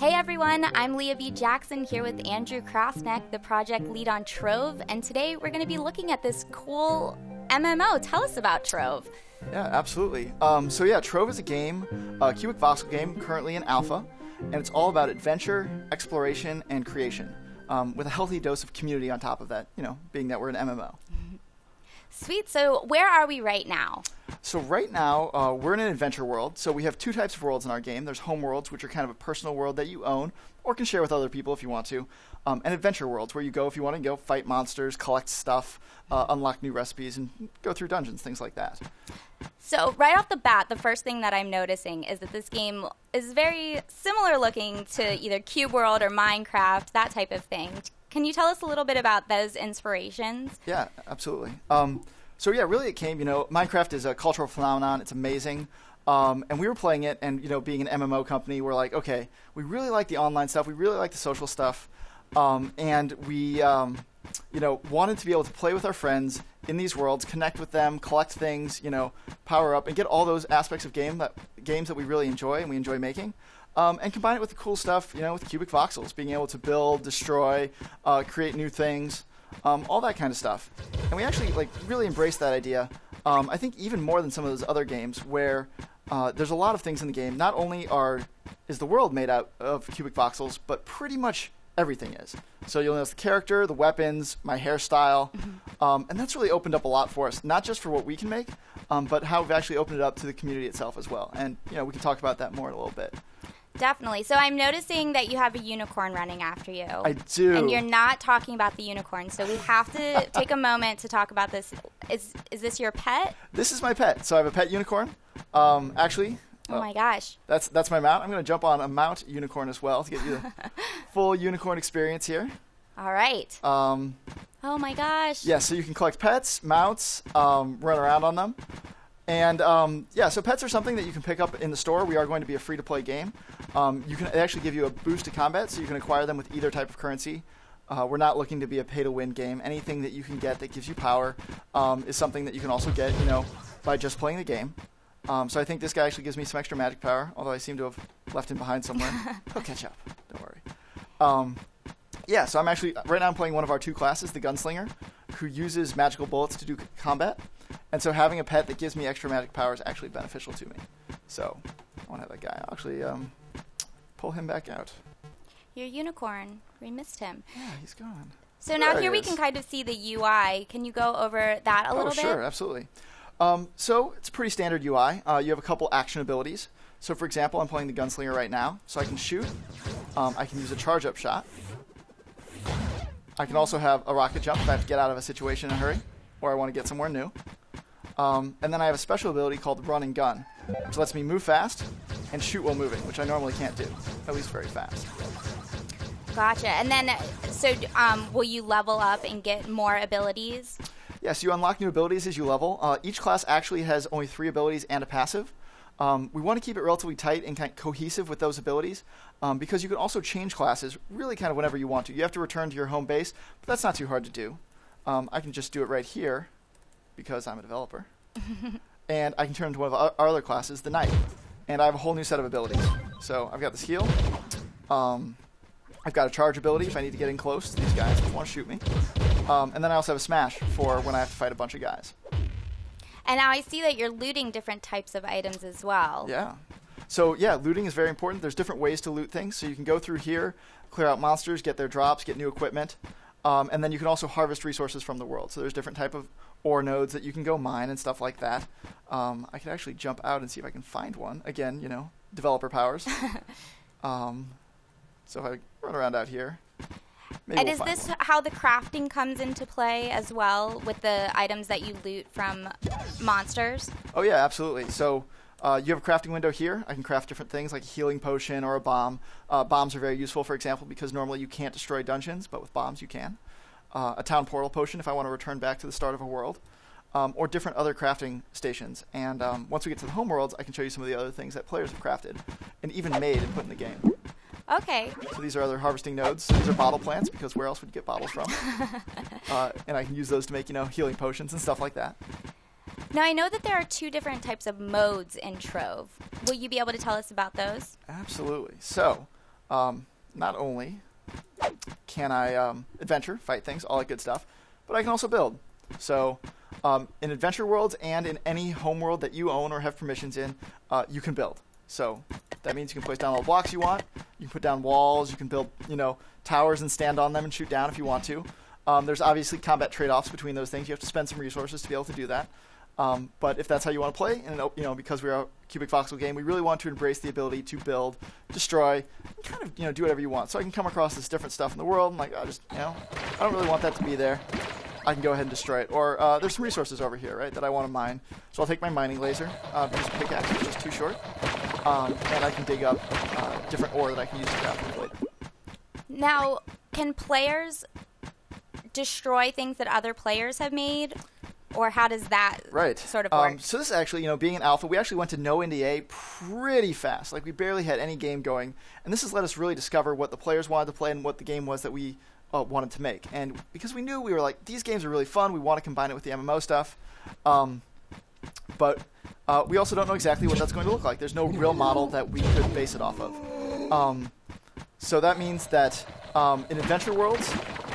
Hey everyone, I'm Leah B. Jackson here with Andrew Krasnick, the project lead on Trove, and today we're going to be looking at this cool MMO. Tell us about Trove. Yeah, absolutely. Trove is a game, a cubic voxel game, currently in alpha, and it's all about adventure, exploration, and creation, with a healthy dose of community on top of that, being that we're an MMO. Sweet. So where are we right now? So right now, we're in an adventure world. So we have two types of worlds in our game. There's home worlds, which are kind of a personal world that you own or can share with other people if you want to, and adventure worlds, where you go if you want to go fight monsters, collect stuff, unlock new recipes, and go through dungeons, things like that. So right off the bat, the first thing that I'm noticing is that this game is very similar looking to either Cube World or Minecraft, that type of thing. Can you tell us a little bit about those inspirations? Yeah, absolutely. Really it came, Minecraft is a cultural phenomenon. It's amazing. And we were playing it, and, being an MMO company, we're like, okay, we really like the online stuff. We really like the social stuff. And we, wanted to be able to play with our friends in these worlds, connect with them, collect things, power up, and get all those aspects of games that we really enjoy and we enjoy making. And combine it with the cool stuff, with cubic voxels, being able to build, destroy, create new things, all that kind of stuff. And we actually really embraced that idea. I think even more than some of those other games where there's a lot of things in the game. Not only is the world made out of cubic voxels, but pretty much everything is. So you'll notice the character, the weapons, my hairstyle, and that's really opened up a lot for us, not just for what we can make, but how we've actually opened it up to the community itself as well. And we can talk about that more in a little bit. Definitely. So I'm noticing that you have a unicorn running after you. I do. And you're not talking about the unicorn, so we have to take a moment to talk about this. Is this your pet? This is my pet. So I have a pet unicorn. Actually. Oh my gosh. That's my mount. I'm going to jump on a mount unicorn as well to get you the full unicorn experience here. All right. Oh my gosh. Yeah, so you can collect pets, mounts, run around on them. And so pets are something that you can pick up in the store. We are going to be a free-to-play game. They actually give you a boost to combat, so you can acquire them with either type of currency. We're not looking to be a pay-to-win game. Anything that you can get that gives you power is something that you can also get, by just playing the game. So I think this guy actually gives me some extra magic power, although I seem to have left him behind somewhere. He'll catch up. Don't worry. So I'm actually, right now I'm playing one of our two classes, the Gunslinger, who uses magical bullets to do combat. And so having a pet that gives me extra magic power is actually beneficial to me. So I want to have that guy. I'll actually pull him back out. Your unicorn. We missed him. Yeah, he's gone. So now here we can kind of see the UI. Can you go over that a little bit? Oh, sure, absolutely. So it's a pretty standard UI. You have a couple action abilities. So for example, I'm playing the Gunslinger right now. So I can shoot. I can use a charge-up shot. I can also have a rocket jump if I have to get out of a situation in a hurry, or I want to get somewhere new. And then I have a special ability called Run and Gun, which lets me move fast and shoot while moving, which I normally can't do, at least very fast. Gotcha. And then, so will you level up and get more abilities? Yes, you unlock new abilities as you level. Each class actually has only 3 abilities and a passive. We want to keep it relatively tight and kind of cohesive with those abilities because you can also change classes really kind of whenever you want to. You have to return to your home base, but that's not too hard to do. I can just do it right here because I'm a developer. And I can turn into one of our other classes, the Knight. And I have a whole new set of abilities. So I've got this heal. I've got a charge ability if I need to get in close to these guys who want to shoot me. And then I also have a smash for when I have to fight a bunch of guys. And now I see that you're looting different types of items as well. Yeah. So, looting is very important. There's different ways to loot things. So you can go through here, clear out monsters, get their drops, get new equipment. And then you can also harvest resources from the world. So there's different type of ore nodes that you can go mine and stuff like that. I could actually jump out and see if I can find one. Again, developer powers. So if I run around out here. And is this how the crafting comes into play as well with the items that you loot from monsters? Oh, yeah, absolutely. So you have a crafting window here. I can craft different things like a healing potion or a bomb. Bombs are very useful, for example, because normally you can't destroy dungeons, but with bombs you can. A town portal potion if I want to return back to the start of a world. Or different other crafting stations. And once we get to the home worlds, I can show you some of the other things that players have crafted and even made and put in the game. Okay. So these are other harvesting nodes. So these are bottle plants because where else would you get bottles from? And I can use those to make, healing potions and stuff like that. Now, I know that there are 2 different types of modes in Trove. Will you be able to tell us about those? Absolutely. So not only can I adventure, fight things, all that good stuff, but I can also build. So in adventure worlds and in any home world that you own or have permissions in, you can build. So that means you can place down all the blocks you want. You can put down walls. You can build, towers and stand on them and shoot down if you want to. There's obviously combat trade-offs between those things. You have to spend some resources to be able to do that. But if that's how you want to play, and because we're a cubic voxel game, we really want to embrace the ability to build, destroy, kind of do whatever you want. So I can come across this different stuff in the world, and like, I don't really want that to be there. I can go ahead and destroy it. Or there's some resources over here, right, that I want to mine. So I'll take my mining laser, use a pickaxe, which is too short, and I can dig up different ore that I can use to craft later. Now, can players destroy things that other players have made? Or how does that sort of work? So this is actually, being an alpha, we actually went to no NDA pretty fast. Like, we barely had any game going. And this has let us really discover what the players wanted to play and what the game was that we wanted to make. And because we knew, we were like, these games are really fun. We want to combine it with the MMO stuff. But we also don't know exactly what that's going to look like. There's no real model that we could base it off of. So that means that in adventure worlds,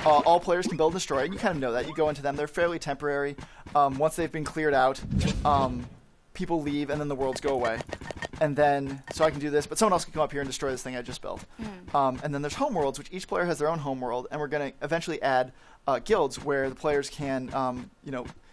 all players can build and destroy. You kind of know that. You go into them. They're fairly temporary. Once they've been cleared out, people leave, and then the worlds go away. And then, so I can do this, but someone else can come up here and destroy this thing I just built. And then there's home worlds, which each player has their own home world, and we're going to eventually add guilds where the players can,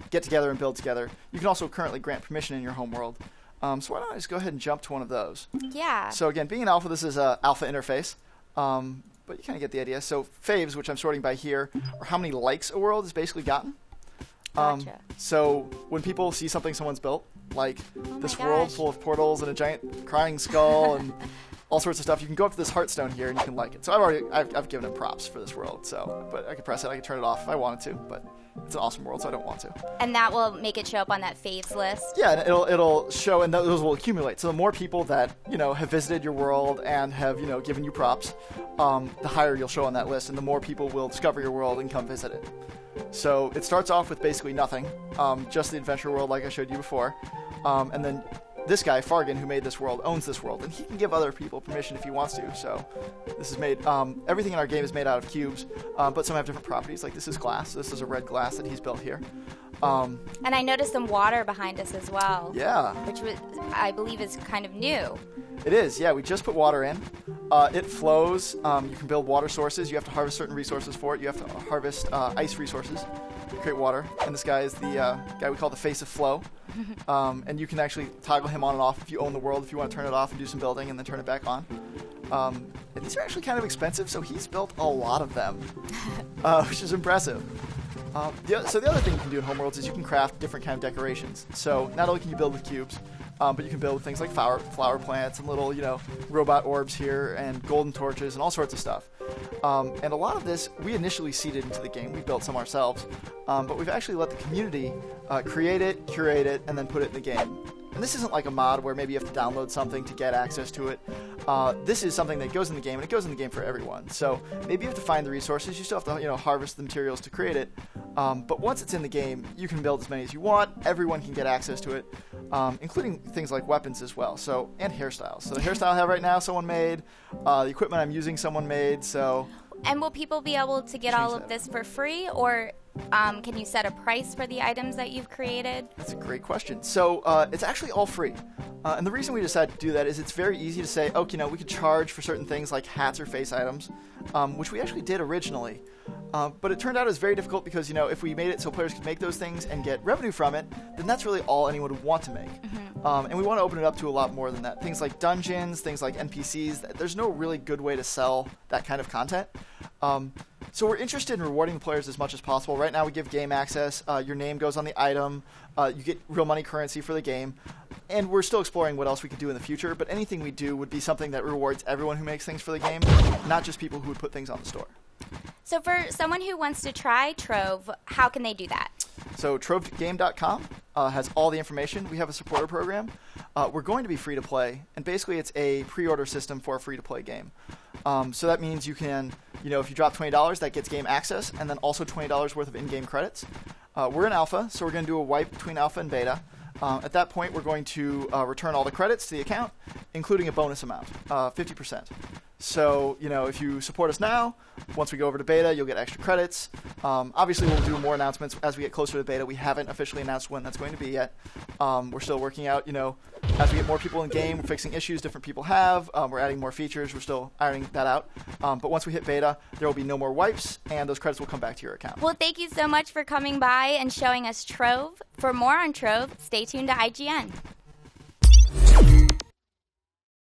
get together and build together. You can also currently grant permission in your home world. So why don't I just go ahead and jump to one of those? Yeah. So again, being an alpha, this is an alpha interface. But you kind of get the idea. So faves, which I'm sorting by here, are how many likes a world has basically gotten. Gotcha. So when people see something someone's built, like this world full of portals and a giant crying skull and all sorts of stuff, you can go up to this heartstone here and you can like it. So I've given him props for this world. So, but I could press it, I could turn it off if I wanted to, but it's an awesome world, so I don't want to. And that will make it show up on that faves list? Yeah, and it'll show, and those will accumulate. So the more people that, have visited your world and have, given you props, the higher you'll show on that list, and the more people will discover your world and come visit it. So it starts off with basically nothing, just the adventure world like I showed you before. And then this guy, Fargan, who made this world, owns this world, and he can give other people permission if he wants to. So this is made, everything in our game is made out of cubes, but some have different properties. Like this is glass. This is a red glass that he's built here. And I noticed some water behind us as well. Yeah. Which I believe is kind of new. It is, yeah. We just put water in. It flows. You can build water sources. You have to harvest certain resources for it. You have to harvest ice resources to create water. And this guy is the guy we call the face of flow. And you can actually toggle him on and off if you own the world, if you want to turn it off and do some building and then turn it back on. And these are actually kind of expensive, so he's built a lot of them, which is impressive. So the other thing you can do in homeworlds is you can craft different kind of decorations. So not only can you build with cubes, but you can build with things like flower plants and little, robot orbs here and golden torches and all sorts of stuff. And a lot of this we initially seeded into the game. We built some ourselves, but we've actually let the community create it, curate it, and then put it in the game. And this isn't like a mod where maybe you have to download something to get access to it. This is something that goes in the game, and it goes in the game for everyone. So maybe you have to find the resources. You still have to, harvest the materials to create it. But once it's in the game, you can build as many as you want. Everyone can get access to it, including things like weapons as well. So and hairstyles. So the hairstyle I have right now, someone made. The equipment I'm using, someone made. So. And will people be able to get all of this for free, or can you set a price for the items that you've created? That's a great question. So it's actually all free. And the reason we decided to do that is it's very easy to say, we could charge for certain things like hats or face items, which we actually did originally. But it turned out it was very difficult because, if we made it so players could make those things and get revenue from it, then that's really all anyone would want to make. And we want to open it up to a lot more than that. Things like dungeons, things like NPCs, there's no really good way to sell that kind of content. So we're interested in rewarding the players as much as possible. Right now we give game access. Your name goes on the item. You get real money currency for the game. And we're still exploring what else we could do in the future, but anything we do would be something that rewards everyone who makes things for the game, not just people who would put things on the store. So for someone who wants to try Trove, how can they do that? So TroveGame.com has all the information. We have a supporter program. We're going to be free to play, and basically it's a pre-order system for a free-to-play game. So that means you can, if you drop $20, that gets game access, and then also $20 worth of in-game credits. We're in alpha, so we're going to do a wipe between alpha and beta. At that point, we're going to return all the credits to the account, including a bonus amount, 50%. So, if you support us now, once we go over to beta, you'll get extra credits. Obviously, we'll do more announcements as we get closer to beta. We haven't officially announced when that's going to be yet. We're still working out, as we get more people in game, we're fixing issues different people have. We're adding more features. We're still ironing that out. But once we hit beta, there will be no more wipes, and those credits will come back to your account. Well, thank you so much for coming by and showing us Trove. For more on Trove, stay tuned to IGN.